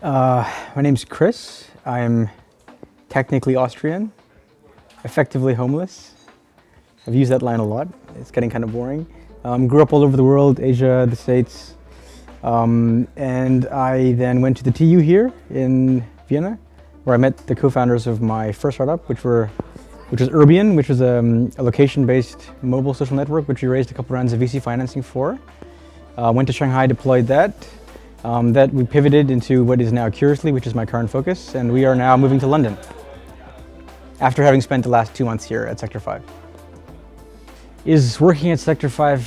My name's Chris. I'm technically Austrian, effectively homeless. I've used that line a lot. It's getting kind of boring. Grew up all over the world, Asia, the States. And I then went to the TU here in Vienna, where I met the co-founders of my first startup, which was Urbian, which was a location-based mobile social network, which we raised a couple rounds of VC financing for. Went to Shanghai, deployed that. That we pivoted into what is now Qriously, which is my current focus, and we are now moving to London after having spent the last 2 months here at sektor5. Is working at sektor5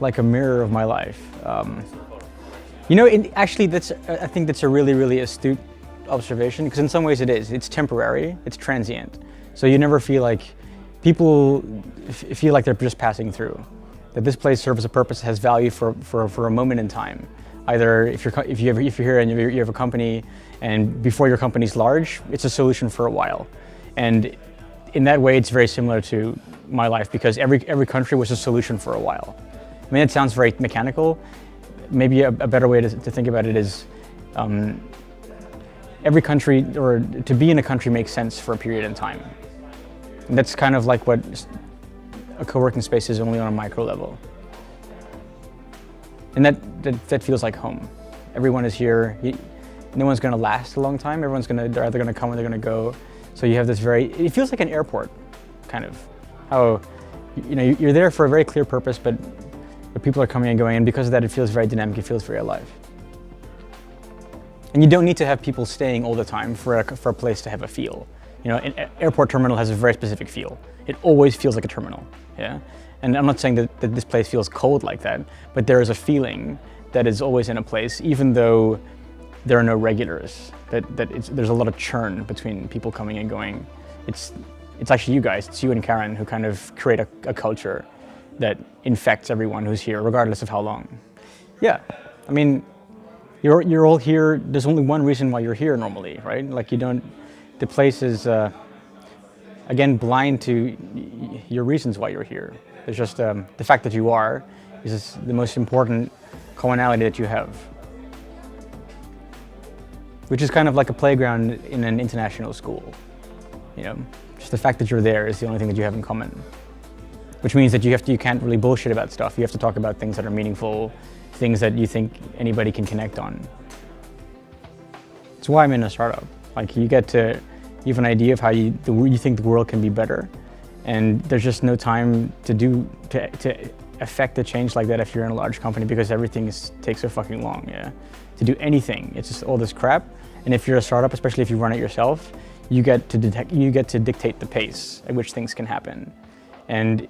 like a mirror of my life? Actually, I think that's a really, really astute observation, because in some ways it is. It's temporary, it's transient. So you never feel like, people feel like they're just passing through. That this place serves a purpose, has value for a moment in time. Either if you're here and you have a company, and before your company's large, it's a solution for a while. And in that way, it's very similar to my life, because every country was a solution for a while. I mean, it sounds very mechanical. Maybe a better way to think about it is, every country, or to be in a country, makes sense for a period in time. And that's kind of like what a co-working space is, only on a micro level. And that feels like home. Everyone is here. No one's going to last a long time. They're either going to come or they're going to go. So you have this it feels like an airport, kind of. How, you're there for a very clear purpose, but people are coming and going, and because of that, it feels very dynamic. It feels very alive. And you don't need to have people staying all the time for a place to have a feel. An airport terminal has a very specific feel. It always feels like a terminal, yeah? And I'm not saying that this place feels cold like that, but there is a feeling that is always in a place, even though there are no regulars. There's a lot of churn between people coming and going. It's actually you guys, it's you and Karen, who kind of create a culture that infects everyone who's here, regardless of how long. Yeah, I mean, you're all here. There's only one reason why you're here normally, right? Like the place is, again, blind to your reasons why you're here. It's just the fact that you are is the most important commonality that you have, which is kind of like a playground in an international school. Just the fact that you're there is the only thing that you have in common, which means that you can't really bullshit about stuff. You have to talk about things that are meaningful, things that you think anybody can connect on. That's why I'm in a startup. Like, you have an idea of how you think the world can be better, and there's just no time to affect a change like that if you're in a large company, because everything takes so fucking long, yeah? To do anything, it's just all this crap. And if you're a startup, especially if you run it yourself, you get to dictate the pace at which things can happen. And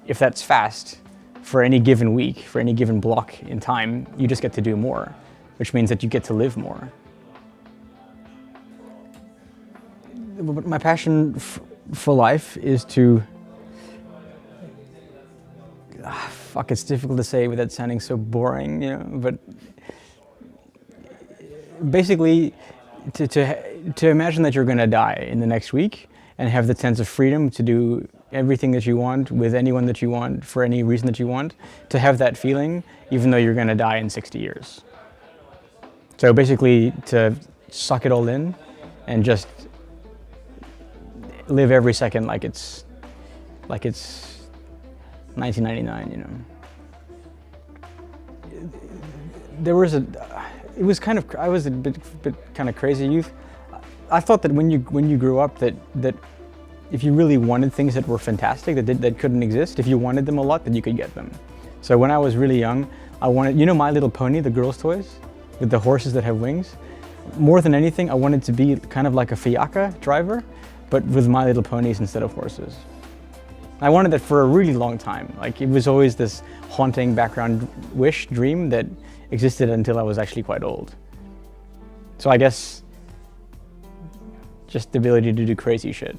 if that's fast, for any given week, for any given block in time, you just get to do more, which means that you get to live more. My passion for life is to, it's difficult to say without sounding so boring, but basically to imagine that you're going to die in the next week and have the sense of freedom to do everything that you want, with anyone that you want, for any reason that you want, to have that feeling even though you're going to die in 60 years. So basically to suck it all in and just live every second like it's 1999, I was a bit kind of crazy youth. I thought that when you grew up, that if you really wanted things that were fantastic, that couldn't exist, if you wanted them a lot, then you could get them. So when I was really young, I wanted, My Little Pony, the girls' toys, with the horses that have wings. More than anything, I wanted to be kind of like a Fiaca driver, but with My Little Ponies instead of horses. I wanted that for a really long time. Like, it was always this haunting background dream that existed until I was actually quite old. So I guess just the ability to do crazy shit.